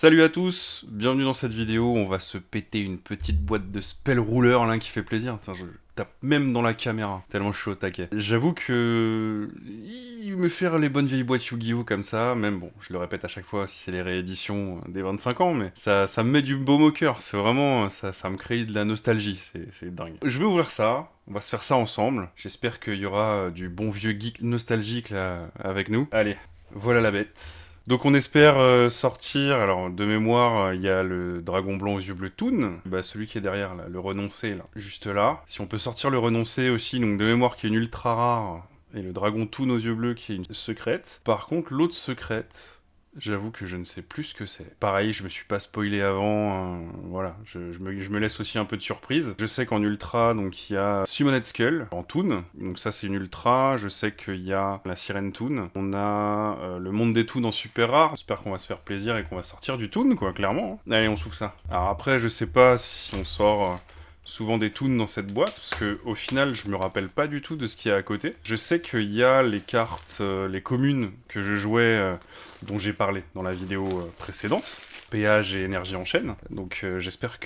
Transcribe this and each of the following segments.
Salut à tous, bienvenue dans cette vidéo, on va se péter une petite boîte de spell ruler là qui fait plaisir. Putain, je tape même dans la caméra, tellement je suis au taquet. J'avoue que... il me faire les bonnes vieilles boîtes Yu-Gi-Oh comme ça, même bon, je le répète à chaque fois si c'est les rééditions des 25 ans, mais ça me met du baume au cœur, c'est vraiment... ça me crée de la nostalgie, c'est dingue. Je vais ouvrir ça, on va se faire ça ensemble, j'espère qu'il y aura du bon vieux geek nostalgique là avec nous. Allez, voilà la bête. Donc on espère sortir, alors de mémoire, il y a le dragon blanc aux yeux bleus Toon, bah celui qui est derrière là, le renoncé là, juste là. Si on peut sortir le renoncé aussi, donc de mémoire qui est une ultra rare, et le dragon Toon aux yeux bleus qui est une secrète. Par contre l'autre secrète, j'avoue que je ne sais plus ce que c'est. Pareil, je me suis pas spoilé avant, voilà, je me laisse aussi un peu de surprise. Je sais qu'en ultra, donc il y a Summoned Skull en Toon, donc ça c'est une ultra. Je sais qu'il y a la Sirène Toon. On a le monde des Toons en super rare. J'espère qu'on va se faire plaisir et qu'on va sortir du Toon, quoi, clairement. Allez, on s'ouvre ça. Alors après, je sais pas si on sort... souvent des toons dans cette boîte, parce que au final, je me rappelle pas du tout de ce qu'il y a à côté. Je sais qu'il y a les cartes, les communes que je jouais, dont j'ai parlé dans la vidéo précédente, péage et énergie en chaîne. Donc j'espère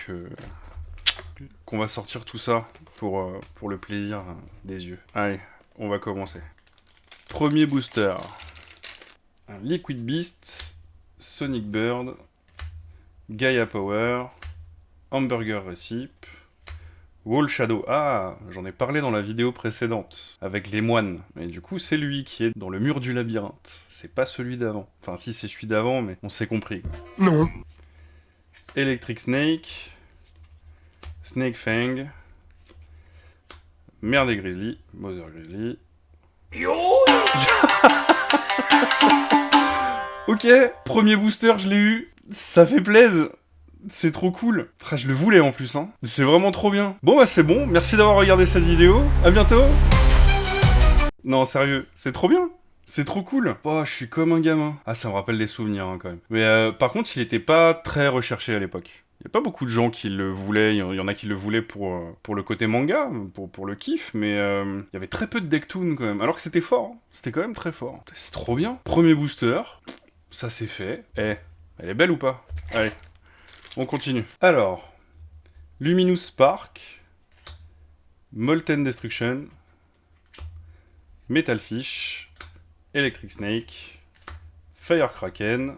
qu'on va sortir tout ça pour le plaisir des yeux. Allez, on va commencer. Premier booster. Un Liquid Beast, Sonic Bird, Gaia Power, Hamburger Recipe, Wall Shadow, ah, j'en ai parlé dans la vidéo précédente, avec les moines. Et du coup, c'est lui qui est dans le mur du labyrinthe. C'est pas celui d'avant. Enfin, si, c'est celui d'avant, mais on s'est compris. Non. Electric Snake, Snake Fang, Merde et Grizzly, Mother Grizzly. Ok, premier booster, je l'ai eu. Ça fait plaisir. C'est trop cool. Ah, je le voulais en plus, hein. C'est vraiment trop bien. Bon bah c'est bon, merci d'avoir regardé cette vidéo. À bientôt. Non, sérieux, c'est trop bien. C'est trop cool. Oh, je suis comme un gamin. Ah, ça me rappelle des souvenirs, hein, quand même. Mais par contre, il était pas très recherché à l'époque. Il y a pas beaucoup de gens qui le voulaient. Il y en a qui le voulaient pour le côté manga, pour le kiff, mais il y avait très peu de decktoon quand même. Alors que c'était fort. Hein. C'était quand même très fort. C'est trop bien. Premier booster. Ça c'est fait. Eh, elle est belle ou pas? Allez. On continue. Alors, Luminous Spark, Molten Destruction, Metal Fish, Electric Snake, Fire Kraken,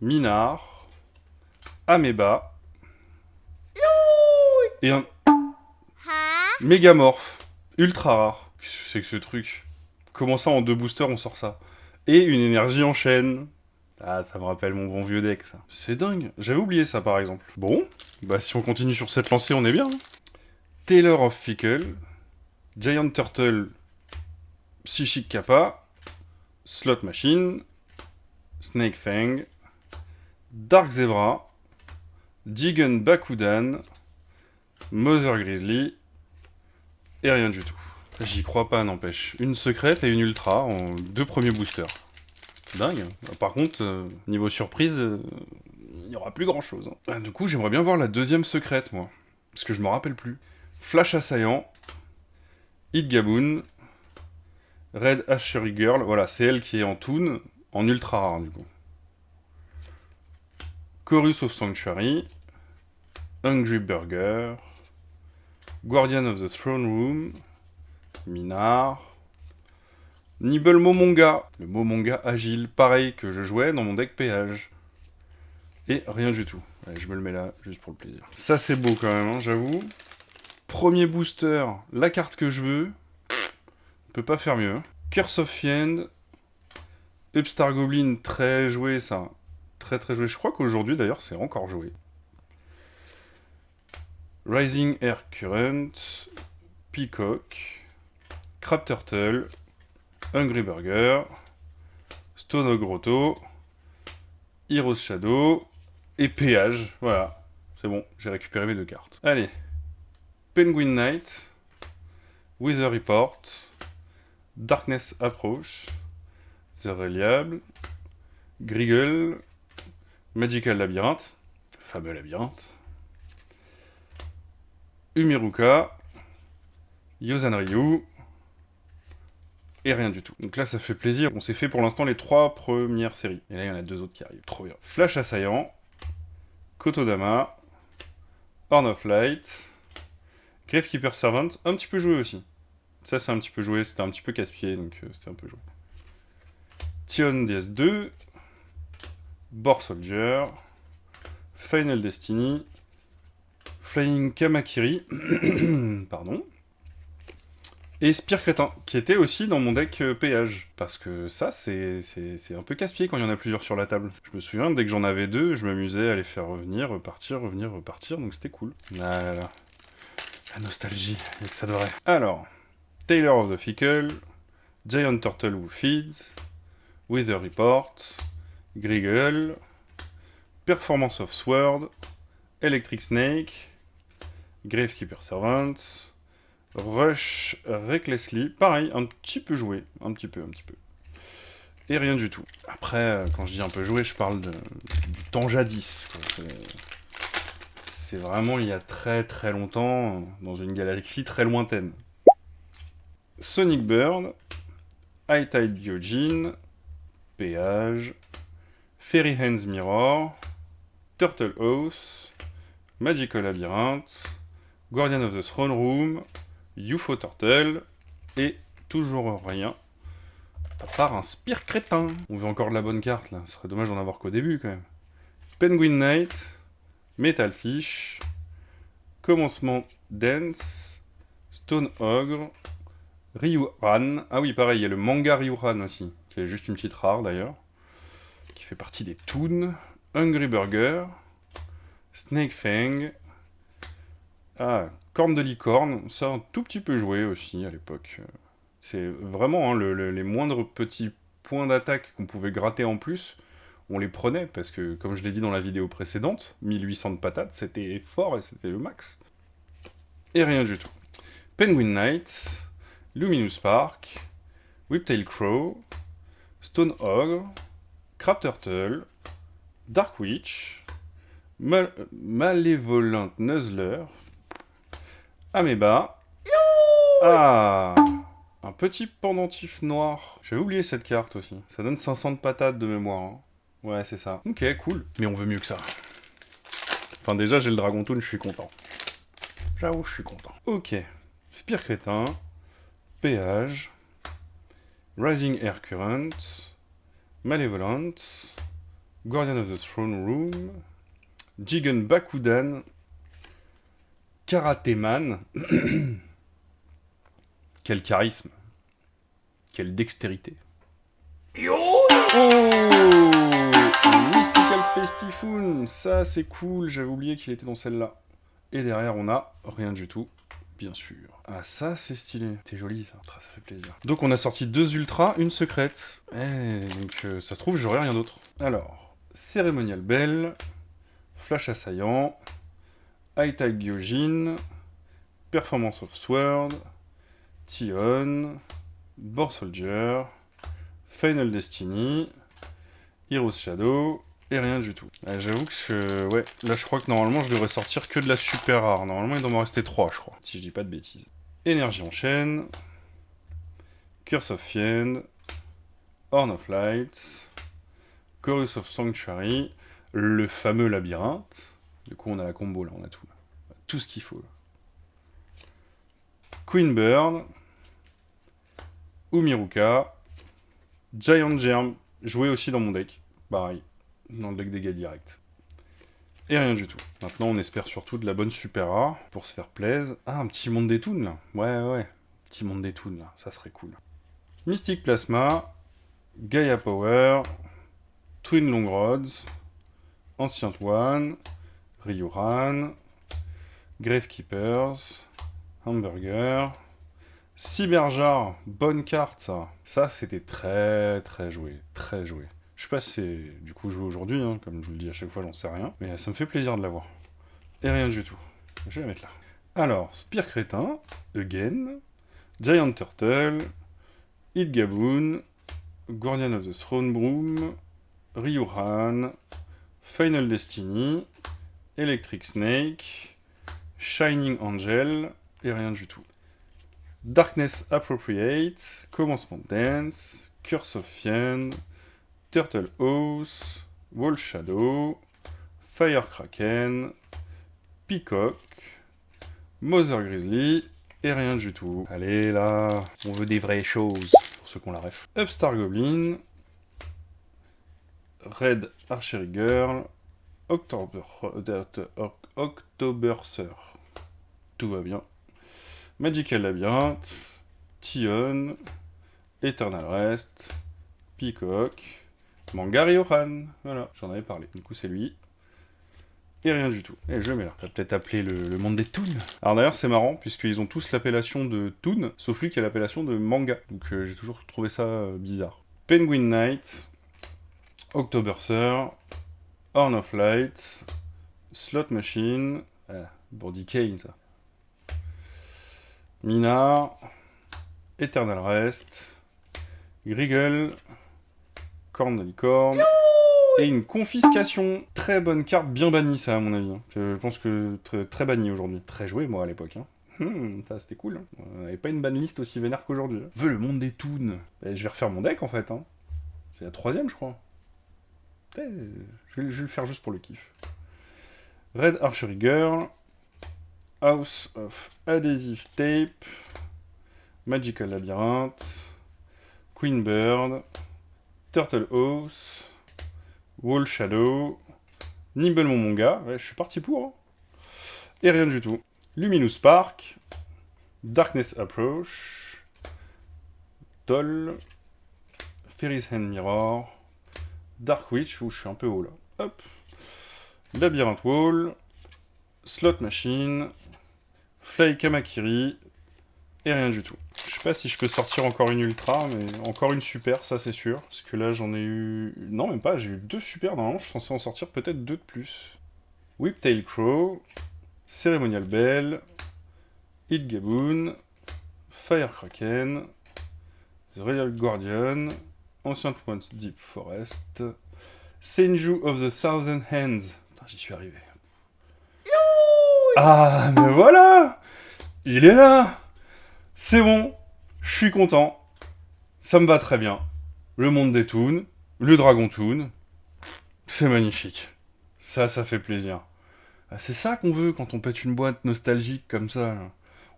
Minar, Ameba, et un Mégamorph, ultra rare. Qu'est-ce que c'est que ce truc? Comment ça en deux boosters on sort ça? Et une énergie en chaîne. Ah, ça me rappelle mon bon vieux deck, ça. C'est dingue. J'avais oublié ça, par exemple. Bon, bah si on continue sur cette lancée, on est bien. Hein. Taylor of Fickle, Giant Turtle, Psychic Kappa, Slot Machine, Snake Fang, Dark Zebra, Jigen Bakudan, Mother Grizzly, et rien du tout. J'y crois pas, n'empêche. Une secrète et une ultra en deux premiers boosters. Dingue. Par contre, niveau surprise, il n'y aura plus grand chose. Hein. Ah, du coup, j'aimerais bien voir la deuxième secrète, moi. Parce que je me rappelle plus. Flash Assaillant, Hit Gaboon, Red Ashery Girl, voilà, c'est elle qui est en toon, en ultra rare du coup. Chorus of Sanctuary, Hungry Burger, Guardian of the Throne Room, Minar, Nibble Momonga, le Momonga agile, pareil que je jouais dans mon deck péage. Et rien du tout. Allez, je me le mets là, juste pour le plaisir. Ça c'est beau quand même, hein, j'avoue. Premier booster, la carte que je veux. On peut pas faire mieux. Curse of Fiend, Upstar Goblin, très joué ça. Très très joué. Je crois qu'aujourd'hui d'ailleurs c'est encore joué. Rising Air Current, Peacock, Crab Turtle, Hungry Burger, Stone Grotto, Heroes Shadow et Péage. Voilà, c'est bon, j'ai récupéré mes deux cartes. Allez, Penguin Knight, Weather Report, Darkness Approach, The Reliable, Griggle, Magical Labyrinth, fameux labyrinthe, Umiruka, Yosan Ryu, et rien du tout. Donc là, ça fait plaisir. On s'est fait pour l'instant les 3 premières séries. Et là, il y en a 2 autres qui arrivent. Trop bien. Flash Assaillant, Kotodama, Horn of Light, Gravekeeper Servant, un petit peu joué aussi. Ça, c'est un petit peu joué. C'était un petit peu casse-pied, donc c'était un peu joué. Tion DS2, Boar Soldier, Final Destiny, Flying Kamakiri, pardon, et Spire Crétin, qui était aussi dans mon deck péage. Parce que ça, c'est un peu casse-pied quand il y en a plusieurs sur la table. Je me souviens, dès que j'en avais 2, je m'amusais à les faire revenir, repartir, revenir, repartir, donc c'était cool. Ah là là. La nostalgie, et que ça devrait. Alors, Taylor of the Fickle, Giant Turtle Who Feeds, Weather Report, Griggle, Performance of Sword, Electric Snake, Gravekeeper Servant, Rush Recklessly, pareil, un petit peu joué, un petit peu. Et rien du tout. Après, quand je dis un peu joué, je parle du temps jadis, quoi. C'est vraiment il y a très très longtemps, dans une galaxie très lointaine. Sonic Bird, High Tide Gyojin, Péage, Fairy Hands Mirror, Turtle House, Magical Labyrinth, Guardian of the Throne Room, UFO Turtle, et toujours rien, à part un Spire Crétin. On veut encore de la bonne carte là, ce serait dommage d'en avoir qu'au début quand même. Penguin Knight, Metal Fish, Commencement Dance, Stone Ogre, Ryuran. Ah oui, pareil, il y a le manga Ryuran aussi, qui est juste une petite rare d'ailleurs, qui fait partie des Toons, Hungry Burger, Snake Fang, ah, Corne de licorne, ça un tout petit peu joué aussi à l'époque. C'est vraiment hein, les moindres petits points d'attaque qu'on pouvait gratter en plus, on les prenait, parce que, comme je l'ai dit dans la vidéo précédente, 1800 de patates, c'était fort et c'était le max. Et rien du tout. Penguin Knight, Luminous Spark, Whiptail Crow, Stone Ogre, Crab Turtle, Dark Witch, Malevolent Nuzzler, Ameba, ah, un petit pendentif noir. J'avais oublié cette carte aussi. Ça donne 500 de patates de mémoire. Hein. Ouais, c'est ça. Ok, cool. Mais on veut mieux que ça. Enfin, déjà, j'ai le Dragon Toon, je suis content. J'avoue, je suis content. Ok. Spire Crétin, Péage, Rising Air Current, Malevolent, Guardian of the Throne Room, Jigen Bakudan, Karateman. Quel charisme. Quelle dextérité. Oh, Mystical Space Typhoon. Ça, c'est cool. J'avais oublié qu'il était dans celle-là. Et derrière, on a rien du tout. Bien sûr. Ah, ça, c'est stylé. C'est joli, ça. Ça fait plaisir. Donc, on a sorti 2 ultras, une secrète. Donc, ça se trouve, j'aurai rien d'autre. Alors, Cérémonial Bell, Flash Assaillant, High Tide Gyojin, Performance of Sword, Tion, Boar Soldier, Final Destiny, Hero's Shadow, et rien du tout. J'avoue que, ouais, là je crois que normalement je devrais sortir que de la super rare. Normalement il doit m'en rester 3, je crois, si je dis pas de bêtises. Énergie en chaîne, Curse of Fiend, Horn of Light, Chorus of Sanctuary, le fameux labyrinthe. Du coup on a la combo là, on a tout. Tout ce qu'il faut. Là. Queen Bird, Umiruka, Giant Germ, joué aussi dans mon deck, pareil, dans le deck dégâts direct. Et rien du tout. Maintenant, on espère surtout de la bonne super rare, pour se faire plaisir. Ah, un petit monde des Toons, là. Ouais. Petit monde des Toons, là. Ça serait cool. Mystic Plasma, Gaia Power, Twin Long Rods, Ancient One, Ryuran, Gravekeepers, Hamburger, Cyberjar, bonne carte ça. Ça c'était très joué, très joué. Je sais pas si c'est du coup joué aujourd'hui, hein, comme je vous le dis à chaque fois, j'en sais rien. Mais ça me fait plaisir de l'avoir. Et rien du tout. Je vais la mettre là. Alors, Spire Crétin, Again, Giant Turtle, Hit Gaboon, Guardian of the Throne Broom, Ryuran, Final Destiny, Electric Snake, Shining Angel, et rien du tout. Darkness Appropriate, Commencement Dance, Curse of Fiend, Turtle House, Wall Shadow, Fire Kraken, Peacock, Mother Grizzly, et rien du tout. Allez là, on veut des vraies choses, pour ceux qui ont la ref. Upstar Goblin, Red Archery Girl, Octoberser, tout va bien. Magical Labyrinth, Tion, Eternal Rest, Peacock, Mangariohan, voilà, j'en avais parlé, du coup c'est lui. Et rien du tout. Et je mets là. Ça va peut-être appeler le monde des toons. Alors d'ailleurs c'est marrant, puisqu'ils ont tous l'appellation de toon, sauf lui qui a l'appellation de manga. Donc j'ai toujours trouvé ça bizarre. Penguin Knight, Octoberser, Horn of Light, Slot Machine, Body Kane ça. Minar, Eternal Rest, Griggle, Corne de licorne, et une confiscation. Très bonne carte, bien bannie ça à mon avis. Je pense que très bannie aujourd'hui. Très joué moi à l'époque. Ça c'était cool. On n'avait pas une banlist aussi vénère qu'aujourd'hui. Veux le monde des toons. Et je vais refaire mon deck en fait. C'est la 3ème je crois. Je vais le faire juste pour le kiff. Red Archery Girl, House of Adhesive Tape, Magical Labyrinth, Queen Bird, Turtle House, Wall Shadow, Nimble mon manga, ouais, je suis parti pour, et rien du tout. Luminous Spark, Darkness Approach, Doll, Fairy's Hand Mirror, Dark Witch, où je suis un peu haut là, hop, Labyrinth Wall, Slot Machine, Fly Kamakiri, et rien du tout. Je sais pas si je peux sortir encore une ultra, mais encore une super, ça c'est sûr. Parce que là j'en ai eu... Non, même pas, j'ai eu 2 super, normalement je suis censé en sortir peut-être 2 de plus. Whiptail Crow, Ceremonial Bell, Hit Gaboon, Fire Kraken, The Royal Guardian, Ancient Ones Deep Forest, Senju of the Thousand Hands. Putain, j'y suis arrivé. Ah, mais voilà! Il est là! C'est bon, je suis content, ça me va très bien. Le monde des toons, le dragon toon, c'est magnifique. Ça fait plaisir. Ah, c'est ça qu'on veut quand on pète une boîte nostalgique comme ça. Là.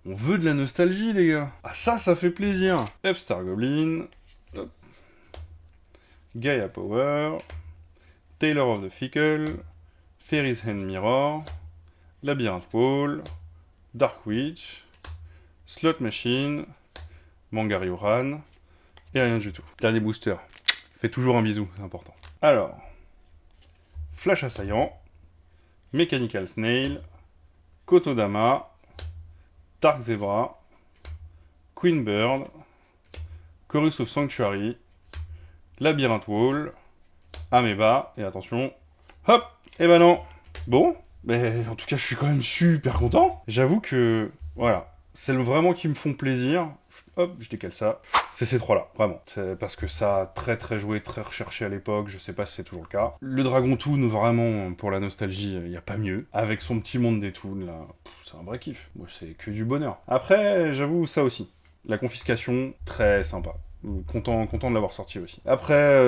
On veut de la nostalgie, les gars. Ah, ça fait plaisir. Upstar Goblin, hop. Gaia Power, Taylor of the Fickle, Fairy's Hand Mirror, Labyrinth Wall, Dark Witch, Slot Machine, Mangariohan, et rien du tout. Dernier booster. Fais toujours un bisou, c'est important. Alors, Flash Assaillant, Mechanical Snail, Kotodama, Dark Zebra, Queen Bird, Chorus of Sanctuary, Labyrinth Wall, Ameba, et attention, hop, et ben non. Bon, mais en tout cas je suis quand même super content. J'avoue que, voilà. Celles vraiment qui me font plaisir, hop, je décale ça. C'est ces 3-là, vraiment. C'est parce que ça a très joué, très recherché à l'époque, je sais pas si c'est toujours le cas. Le Dragon Toon, vraiment, pour la nostalgie, il n'y a pas mieux. Avec son petit monde des toons, là, c'est un vrai kiff. Moi, c'est que du bonheur. Après, j'avoue, ça aussi. La confiscation, très sympa. Content de l'avoir sorti aussi. Après,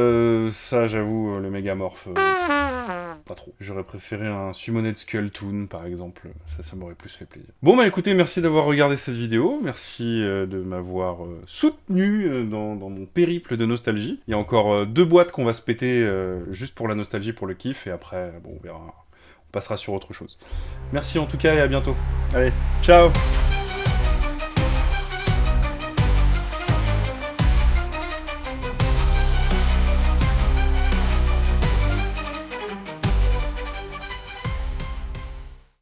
ça, j'avoue, le Mégamorph... pas trop. J'aurais préféré un Summoned Skull Toon, par exemple. Ça m'aurait plus fait plaisir. Bon, bah écoutez, merci d'avoir regardé cette vidéo. Merci de m'avoir soutenu dans mon périple de nostalgie. Il y a encore 2 boîtes qu'on va se péter juste pour la nostalgie, pour le kiff. Et après, bon, on verra. On passera sur autre chose. Merci en tout cas et à bientôt. Allez, ciao!